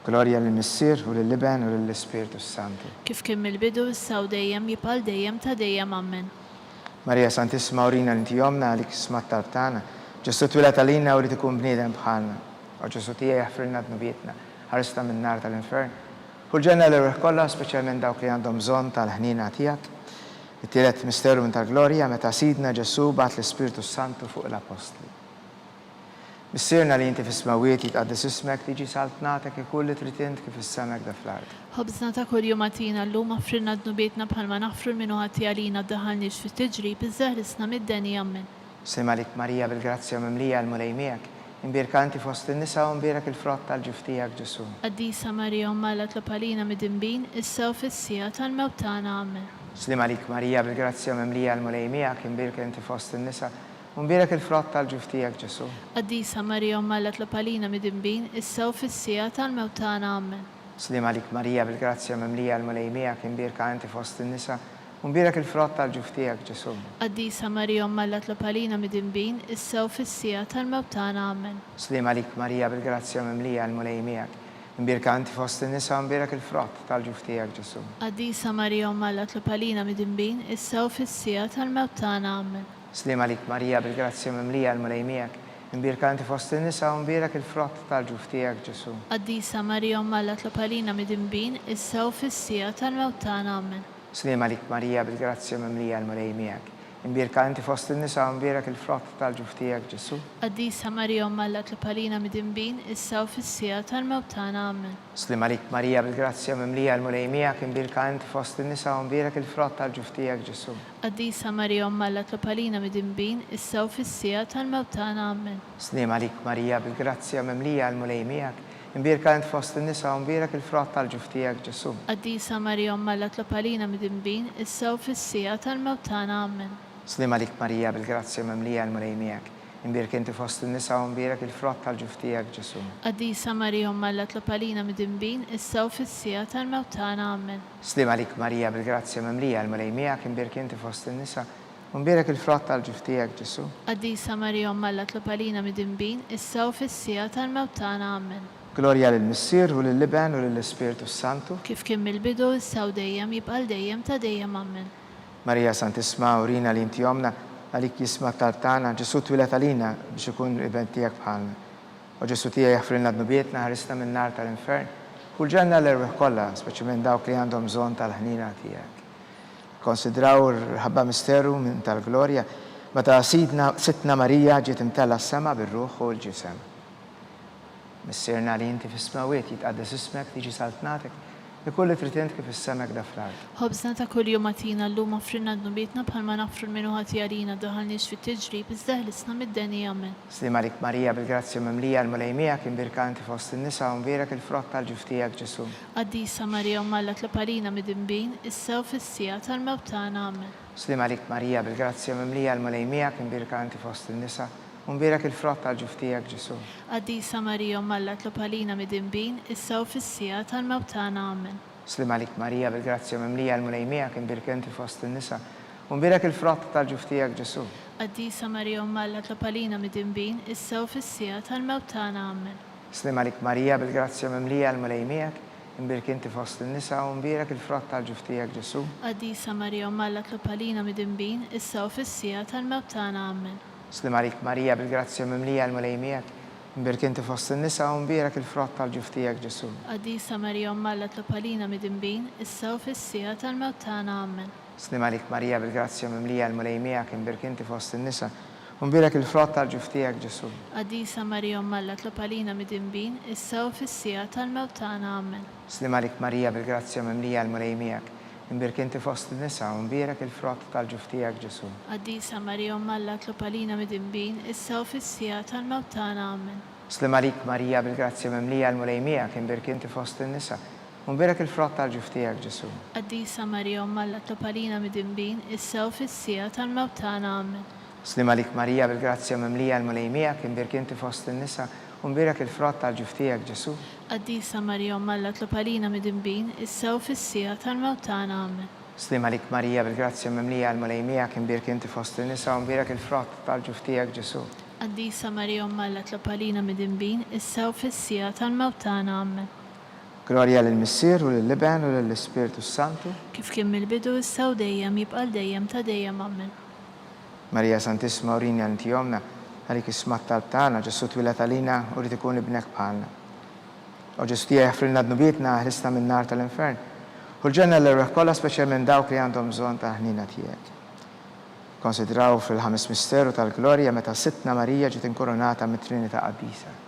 Glorja lill-Missier u lill-Liben u lill-Ispiritu Santu. Kif kien mill-bidu issa u dejjem jibqal dejjem ta' dejjem Amen. Marija Santisma urina l-inti jomna għalik ismat tartana, Ġesu twilet għalina u rrid ikun bniedem bħalna, u Ġesu tija jaffrilna d-nubietna, ħarisna minn nar tal-infern. Ħulġenna l-irħ kollha, speċjalment dawk li għandhom bżonn tal-ħnina tiegħek. It-tielet misteru minn tal-glorja meta sidna Ġesu bat l-Ispiritu Santu fuq l-Apostli. Missirna li inti fis-smawiet jitqaddes ismek tiġi saltnatek ikulli trid int kif is-semek da fl-ard. Ħobżna ta' kuljum għatina l-lum affrinna d-nubietna bħalma naħfru minnu ħati għalina b'daħalniex fit-tiġrib, iżdaħlisna mid-deni Amen. Slima lik Marija bil-grazzja mimlija l-mulejmijak imbirka inti fost il-nisa u mbirek il-frott tal-ġuftijak Ġesu. Għaddisa Marija Malla tlopalina mid-imbin, issa u fissija tal-mewtana Amen. Slima lik Marija bil-grazzja mimlija l-mulejmijak imbirka inti fost il-nisa u mbirek il-frott tal-ġuftijak Ġesu. Għaddisa Marija Malla tlopalina mid-imbin, issa u fissija tal-mewtana Amen. Slima lik Marija bil-grazzja mimlija l-mulejmijak imbirka inti fost il-nisa u mbirek il-frott tal-ġuftijak Ġesu. Għaddisa Marija Malla tlopalina mid-imbin, issa u fissija tal-mewtana Amen. Slima lik Marija bil-grazzja mimlija l-mulejmijak imbirka inti fost il-nisa u mbirek il-frott tal-ġuftijak Ġesu. Għaddisa Marija Malla tlopalina mid-imbin, issa u fissija tal-mewtana Amen. Slima lik Marija bil-grazzja mimlija l-mulejmijak imbirka inti fost il-nisa u mbirek il-frott tal-ġuftijak Ġesu. Għaddisa Marija Malla tlopalina mid-imbin, issa u fissija tal-mewtana Amen. Slima lik Marija bil-grazzja mimlija l-mulejmijak imbirka inti fost il-nisa u mbirek il-frott tal-ġuftijak Ġesu. Għaddisa Marija Malla tlopalina mid-imbin, issa u fissija tal-mewtana Amen. Slima lik Marija bil-grazzja mimlija l-mulejmijak imbirka inti fost il-nisa u mbirek il-frott tal-ġuftijak Ġesu. Għaddisa Marija Malla tlopalina mid-imbin, issa u fissija tal-mewtana Amen. Slima lik Marija bil-grazzja mimlija l-mulejmijak imbirka inti fost il-nisa u mbirek il-frott tal-ġuftijak Ġesu. Għaddisa Marija Malla tlopalina mid-imbin, issa u fissija tal-mewtana Amen. Slima lik Marija bil-grazzja mimlija l-mulejmijak imbirka inti fost il-nisa u mbirek il-frott tal-ġuftijak Ġesu. Għaddisa Marija Malla tlopalina mid-imbin, issa u fissija tal-mewtana Amen. Slima lik Marija bil-grazzja mimlija l-mulejmijak imbirka inti fost il-nisa u mbirek il-frott tal-ġuftijak Ġesu. Għaddisa Marija Malla tlopalina mid-imbin, issa u fissija tal-mewtana Amen. Glorja lill-Missier u lill-Liben u lill-Ispiritu Santu. Kif kien mill-bidu, issa u dejjem jibqal dejjem ta' dejjem Amen. Marija Santisma urina li inti jomna għalik jisma tartana, Ġesu twilet għalina biex ikun l-ibn tiegħek bħalna. U Ġesu tiegħek jaffrilna d-nubietna, ħarisna minn nar tal-infern. U l-ġenna l-erweħ kollha, speċjalment dawk li għandhom bżonn tal-ħnina tiegħek. Konsidraw r-ħabba misteru minn tal-glorja, meta Sitna Marija ġiet imtella s-sema bir-ruħ u l-ġisem. Missirna li inti fis-smawiet jitqaddes ismek tiġi saltnatek, ikolli tritint kif is-semek da fl-ard. Ħobżna ta' kuljum għatina l-lum offrinna d-nubietna bħalma nafru l-minu ħati għalina daħalniex fit-tiġrib, iżda ħlisna mid-deni amen. Slim għalik Marija bil-grazzja memlija l-mulejmija kien birkanti fost in-nisa u mbierek il-frott tal-ġuftijak Ġesu. Qaddisa Marija Umalla tlapalina mid-imbin, issa u fissija tal-mewt tagħna amen. Slim għalik Marija bil-grazzja memlija l-mulejmija kien birkanti fost in-nisa u mbierek il-frott tal-ġuftijak Ġesu. Qaddisa Marija Umalla tlapalina mid-imbin, issa u fissija tal-mewt tagħna amen. Slim għalik Marija bil-grazzja memlija l-mulejmija kien birkanti fost in-nisa u mbierek il-frott tal-ġuftijak Ġesu. Qaddisa Marija Umalla tlapalina mid-imbin, issa u fissija tal-mewt tagħna amen. Slim għalik Marija bil-grazzja memlija l-mulejmija kien birkanti fost in-nisa u mbierek il-frott tal-ġuftijak Ġesu. Qaddisa Marija Umalla tlapalina mid-imbin, issa u fissija tal-mewt tagħna amen. Slim għalik Marija bil-grazzja memlija l-mulejmija birkinti fost in-nisa u mbierek il-frott tal-ġuftijak Ġesu. Qaddisa Marija Umalla tlapalina mid-imbin, issa u fissija tal-mewt tagħna amen. Slim għalik Marija bil-grazzja memlija l-mulejmija kien birkinti fost in-nisa u mbierek il-frott tal-ġuftijak Ġesu. Qaddisa Marija Umalla tlapalina mid-imbin, issa u fissija tal-mewt tagħna amen. Slim għalik Marija bil-grazzja memlija l-mulejmija birkinti fost in-nisa u mbierek il-frott tal-ġuftijak Ġesu. Qaddisa Marija Umalla tlapalina mid-imbin, issa u fissija tal-mewt tagħna amen. Slim għalik Marija bil-grazzja memlija l-mulejmija kien birkinti fost in-nisa u mbierek il-frott tal-ġuftijak Ġesu. Qaddisa Marija Umalla tlapalina mid-imbin, issa u fissija tal-mewt tagħna amen. Slim għalik Marija bil-grazzja memlija l-mulejmija kien birkinti fost in-nisa u mbierek il-frott tal-ġuftijak Ġesu. Qaddisa Marija Umalla tlapalina mid-imbin, issa u fissija tal-mewt tagħna amen. Slim għalik Marija bil-grazzja memlija l-mulejmija kien birkinti fost in-nisa u mbierek il-frott tal-ġuftijak Ġesu. Qaddisa Marija Umalla tlapalina mid-imbin, issa u fissija tal-mewt tagħna amen. Glorja lill-Missier u lill-Iben u lill-Ispiritu Santu. Kif kien mill-bidu issa u dejjem jibqa' dejjem ta' dejjem amen. Marija Santissima Urinja Ntijomna, għalik ismat tal-tana, Ġesu twilet għalina u rrid ikun ibnek bħalna. U Ġesu tija jaffrilna d-nubietna ħlisna minn nar tal-infern. U l-ġenna l-reħ kollha speċjalment dawk li għandhom bżonn ta' ħnina tiegħek. Konsidraw fil-ħames misteru tal-glorja meta Sitna Marija ġiet inkoronata mit-Trinità Qaddisa.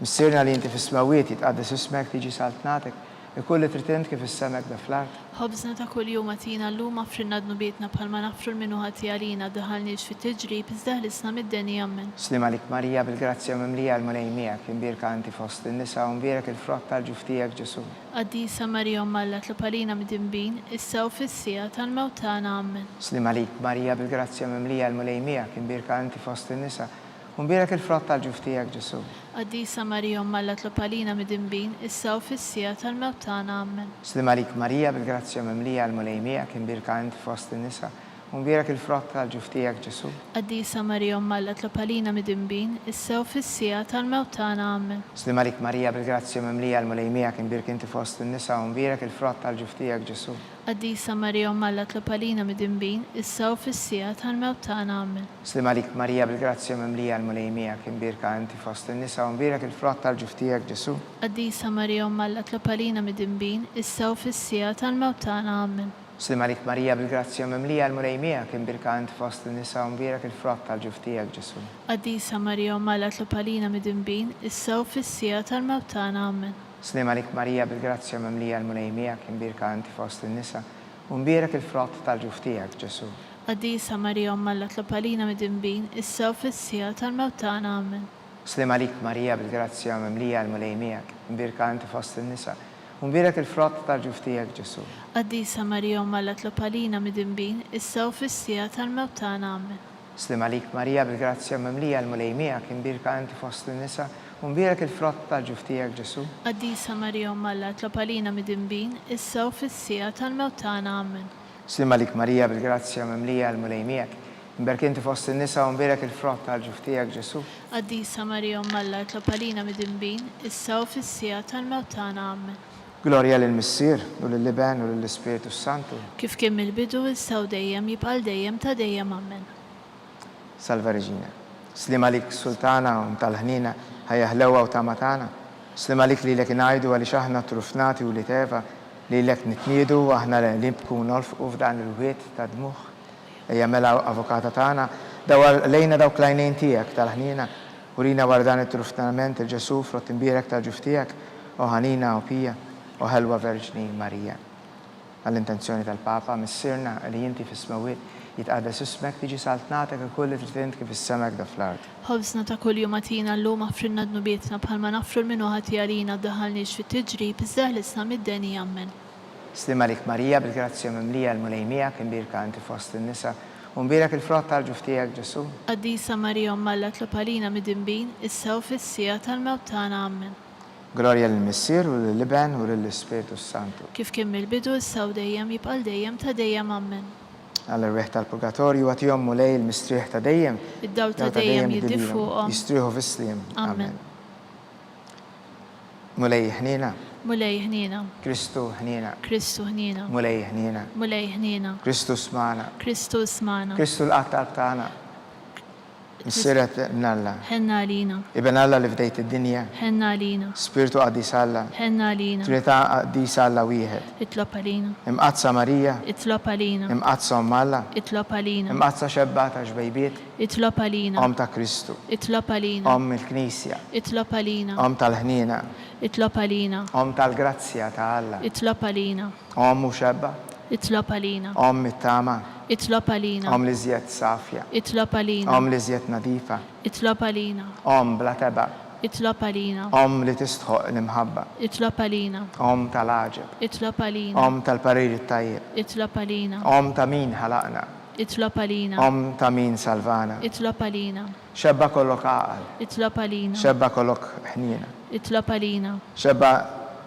Missirna li inti fis-smawiet jitqaddes ismek tiġi saltnatek, ikolli tritint kif is-semek da fl-art. Ħobżna ta' kuljum għatina l-lum offrinna d-nubietna bħalma nafru l-minu ħati għalina daħalniex fit-tiġrib, iżda ħlisna mid-deni amen. Slim għalik Marija bil-grazzja memlija l-mulejmija kien birkanti fost in-nisa u mbierek il-frott tal-ġuftijak Ġesu. Qaddisa Marija Umalla tlapalina mid-imbin, issa u fissija tal-mewt tagħna amen. Slim għalik Marija bil-grazzja memlija l-mulejmija kien birkanti fost in-nisa u mbierek il-frott tal-ġuftijak Ġesu. Qaddisa Marija Umalla tlapalina mid-imbin, issa u fissija tal-mewt tagħna amen. Slim għalik Marija bil-grazzja memlija l-mulejmija kien birkanti fost in-nisa u mbierek il-frott tal-ġuftijak Ġesu. Qaddisa Marija Umalla tlapalina mid-imbin, issa u fissija tal-mewt tagħna amen. Slim għalik Marija bil-grazzja memlija l-mulejmija kien birkanti fost in-nisa u mbierek il-frott tal-ġuftijak Ġesu. Qaddisa Marija Umalla tlapalina mid-imbin, issa u fissija tal-mewt tagħna amen. Slim għalik Marija bil-grazzja memlija l-mulejmija kien birkanti fost in-nisa u mbierek il-frott tal-ġuftijak Ġesu. Qaddisa Marija Umalla tlapalina mid-imbin, issa u fissija tal-mewt tagħna amen. Slim għalik Marija bil-grazzja memlija l-mulejmija kien birkanti fost in-nisa u mbierek il-frott tal-ġuftijak Ġesu. Qaddisa Marija Umalla tlapalina mid-imbin, issa u fissija tal-mewt tagħna amen. Slim għalik Marija bil-grazzja memlija l-mulejmija kien birkanti fost in-nisa u mbierek il-frott tal-ġuftijak Ġesu. Qaddisa Marija Umalla tlapalina mid-imbin, issa u fissija tal-mewt tagħna amen. Slim għalik Marija bil-grazzja memlija l-mulejmija kien birkanti fost in-nisa u mbierek il-frott tal-ġuftijak Ġesu. Qaddisa Marija Umalla tlapalina mid-imbin, issa u fissija tal-mewt tagħna amen. Slim għalik Marija bil-grazzja memlija l-mulejmija kien birkanti fost in-nisa u mbierek il-frott tal-ġuftijak Ġesu. Qaddisa Marija Umalla tlapalina mid-imbin, issa u fissija tal-mewt tagħna amen. Slim għalik Marija bil-grazzja memlija l-mulejmija kien birkanti fost in-nisa u mbierek il-frott tal-ġuftijak Ġesu. Qaddisa Marija Umalla tlapalina mid-imbin, issa u fissija tal-mewt tagħna amen. Glorja lill-Missier u lill-Iben u lill-Ispiritu Santu. Kif kien mill-bidu issa u dejjem jibqa' dejjem ta' dejjem amen. sal-Verġina. Slima lik sultana tal-ħnina ħajja ħlewa u tamatana. Slima lik li lek ngħidu għaliex aħna trufnati u li teva li lek nitniedu aħna li nibku nolfqu f'dan il-wiet ta' dmuħ. Ejja mela avukata tagħna lejna dawk l-għajnejn tiegħek tal-ħnina u rina wara dan it-trufnament il-Ġesu frott imbierek tal-ġuf tiegħek u ħanina u pija u ħelwa Verġni Marija. Għall-intenzjoni tal-Papa missirna li jinti fis-smawiet jitqaddes ismek tiġi saltnatek ukoll li trid kif is-semek da fl-ard. Ħobżna ta' kuljum għatina llum aħfrilna dnubietna bħalma nafru l-minuħati għalina ddaħħalniex fit-tiġrib iżdaħlisna mid-deni ammen. Slima lik Marija bil-grazzja mimlija l-mulejmija imbirka inti fost in-nisa u mbirek il-frott tal-ġuf tiegħek Ġesu. Qaddisa Marija Malla tlopalina mid-dinbin issa u fis-sija tal-mewt tagħna ammen. Glorja lill-Missier u lill-Iben u lill-Ispiritu Santu. Kif kien mill-bidu issa u dejjem jibqal dejjem ta' dejjem ammen. Għall-rweħ tal-Purgatorju għatihom mulej il-mistrieħ ta' dejjem. Id-dawl ta' dejjem jiddi fuqhom. Jistrieħu fis-sliem. Amen. Mulej ħnina. Mulej ħnina. Kristu ħnina. Kristu ħnina. Mulej ħnina. Mulej ħnina. Kristu smana. Kristu smana. Kristu l-qattal tagħna. Missiret nalla. Ħenna lina. Iben Alla li fdejt id-dinja. Ħenna lina. Spiritu qaddis Alla. Ħenna lina. Trinità qaddis Alla wieħed. Itlob għalina. Imqazza Marija. Itlob għalina. Imqazza Alla. Itlob għalina. Imqazza xebba ta' ġbejbiet. Itlob għalina. Om ta' Kristu. Itlob għalina. Om il-Knisja. Itlob għalina. Om tal-ħnina. Itlob għalina. Om tal-grazzja ta' Alla. Itlob għalina. Om u xebba. Itlob għalina. Om it-tama. Itlob għalina. Om li żjed safja. Itlob għalina. Om li żjed nadifa. Itlob għalina. Om bla teba. Itlob għalina. Om li tistħoq l-imħabba. Itlob għalina. Om tal-aġeb. Itlob għalina. Om tal-parir it-tajjeb. Itlob għalina. Om ta' min ħalaqna. Itlob għalina. Om ta' min salvana. Itlob għalina. Xebba kollok aqal. Itlob għalina. Xebba kollok ħnina. Itlob għalina. Xebba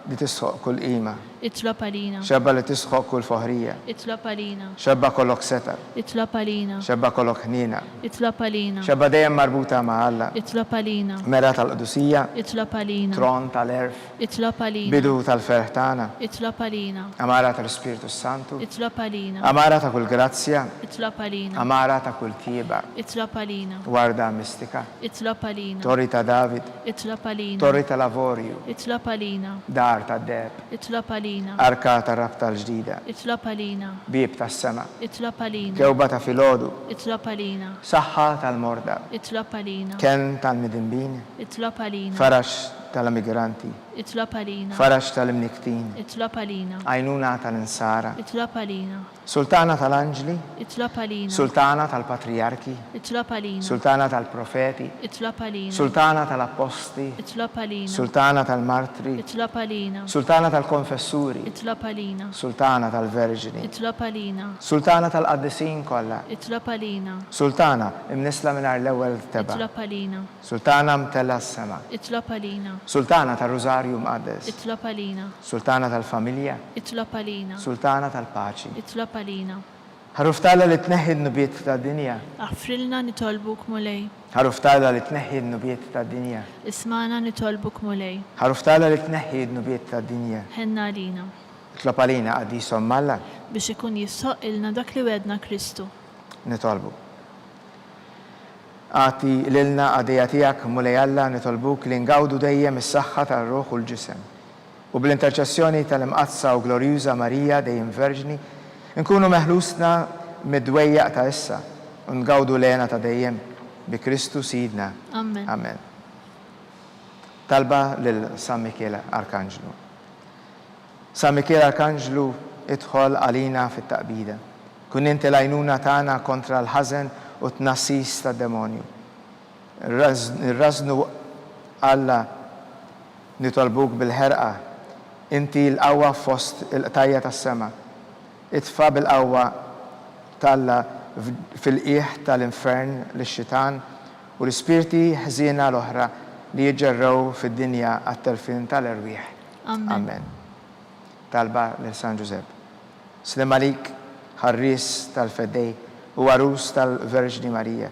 li tisħoq kull qima. Itlob għalina. Xebba li tisħoq kull foħrija. Itlob għalina. Xebba kollok setar. Itlob għalina. Xebba kollok ħnina. Itlob għalina. Xebba dejjem marbuta ma' Alla. Itlob għalina. Mera tal-qdusija. Itlob għalina. Tron tal-erf. Itlob għalina. Bidu tal-ferħ tagħna. Itlob għalina. Amara tal-Spiritu Santu. Itlob għalina. Amara ta' kull grazzja. Itlob għalina. Amara ta' kull tieba. Itlob għalina. Warda mistika. Itlob għalina. Torri ta' David. Itlob għalina. Torri ta' lavorju. Itlob għalina. Dar ta' deb. Itlob għalina. Arka ta' rabta l-ġdida. Itlob għalina. Bib ta' sema. Itlob għalina. Kewba ta' filodu. Itlob għalina. Saħħa tal-morda. Itlob għalina. Ken tal-midinbin. Itlob għalina. Farax tal-immigranti. Itlob għalina. Farax tal-imniktin. Itlob għalina. Għajnuna tal-insara. Itlob għalina. Sultana tal-anġli. Itlob għalina. Sultana tal-patriarki. Itlob għalina. Sultana tal-profeti. Itlob għalina. Sultana tal-apposti. Itlob għalina. Sultana tal-martri. Itlob għalina. Sultana tal-konfessuri. Itlob għalina. Sultana tal-verġini. Itlob għalina. Sultana tal-qaddisin kollha. Itlob għalina. Sultana imnisla mingħajr l-ewwel teba. Itlob għalina. Sultana mtella s-sema. Itlob għalina. Sultana tal-Rożarju mqaddes. Itlob għalina. Sultana tal-familja. Itlob għalina. Sultana tal-paċi. Itlob għalina. Ħaruftala li tneħħi n-nubiet tad-dinja. Aħfrilna nitolbuk mulej. Ħaruftala li tneħħi n-nubiet tad-dinja. Ismana nitolbuk mulej. Ħaruftala li tneħħi n-nubiet tad-dinja. Ħenna lina. Tlob għalina qaddisom Alla. Biex ikun jissoq ilna dak li wedna Kristu. Nitolbu. Għati lilna għadija tiegħek mulej Alla nitolbuk li ngawdu dejjem is-saħħa tar-ruħ u l-ġisem. U bl-interċessjoni tal-imqazza u glorjuża Marija dejjem Verġni nkunu meħlusna mid-dwejjaq ta' issa u ngawdu lena ta' dejjem bi Kristu Sidna. Amen. Amen. Talba lil San Michele Arkanġlu. San Michele Arkanġlu idħol għalina fit-taqbida. Kun inti l-għajnuna tagħna kontra l-ħażen u t-nassis tad-demonju. Irrażnu Alla nitolbuk bil-ħerqa. Inti l-qawwa fost il-qtajja tas-sema. Itfa bil-qawwa talla fil-qiegħ tal-infern lix-xitan u l-ispirti ħżiena l-oħra li jiġġerrew fid-dinja għat-telfin tal-irwieħ. Amen. Talba lil San Giuseppe. Slem għalik ħarris tal-fedej u għarus tal-Verġni Marija.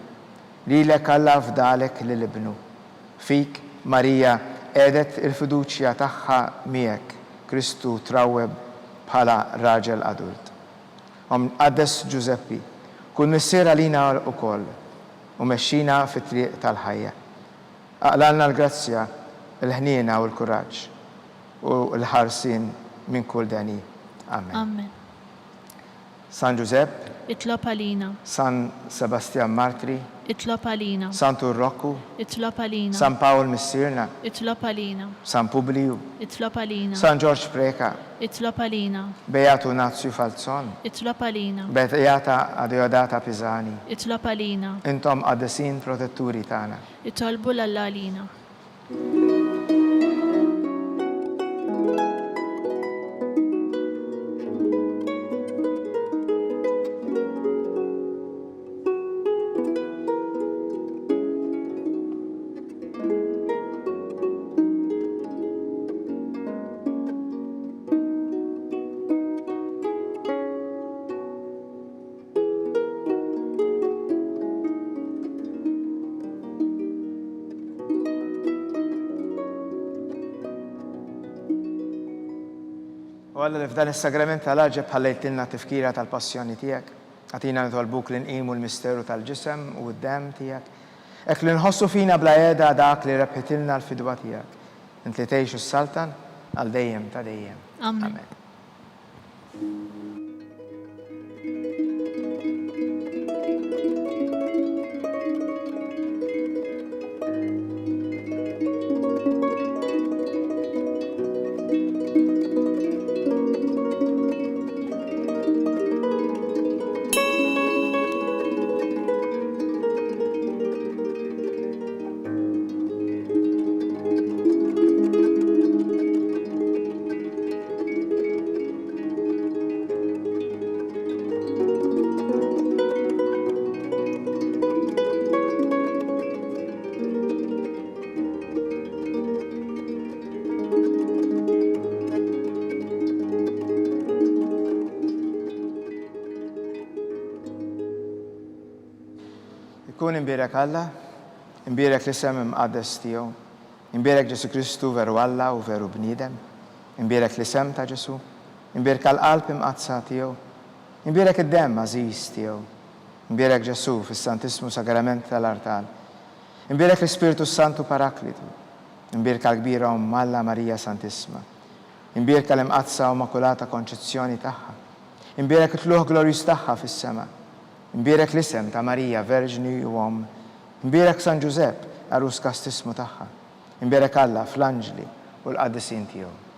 Lilek Alla fdalek lil-ibnu. Fik Marija edet il-fiduċja tagħha miegħek Kristu trawweb bħala raġel adult. Għaddes Giuseppi, kun missier għalina ukoll. u mexxina fit-triq tal-ħajja. Aqlalna l-grazzja, il-ħniena u l-kuraġġ u l-ħarsin minn kull dani. Amen. Amen. San Giuseppe, Itlob għalina. San Sebastian Martri, Itlob għalina. San Turrokku, Itlob għalina. San Paul Missirna, Itlob għalina. San Publiu, Itlob għalina. San George Preka, Itlob għalina. Beatu Nazju Falzon, Itlob għalina. Beata Adeodata Pisani, Itlob għalina. intom għaddesin protetturi tana. Itolbu l-Alla għalina. U għalla li f'dan is-sagrament tal-ħġeb ħallejtilna tifkira tal-passjoni tiegħek. Għatina nitolbuk li nqimu l-misteru tal-ġisem u d-dem tiegħek. Ek li nħossu fina bla jeda dak li rebħitilna l-fidwa tiegħek. Int li tgħixu s-saltan għal dejjem ta' dejjem. Amen. Ikun imbirek Alla, imbirek l-isem imqaddes tiegħu, imbirek Ġesu Kristu veru Alla u veru bniedem, imbirek l-isem ta' Ġesu, imbirek għal-qalb imqazza tiegħu, imbirek id-dem għażiż tiegħu, imbirek Ġesu fis-Santismu Sagrament tal-Artal, imbirek l-Ispiritu Santu Paraklitu, imbirek għal-kbira Alla Marija Santissima, imbirek l-imqazza u makulata konċezzjoni tagħha, imbirek it-tluħ glorjuż tagħha fis-sema, imbirek l-isem ta' Marija Verġni u Om, imbirek San Giuseppe, arus kastismu tagħha, imbirek Alla fl-anġli u l-qaddisin tiegħu.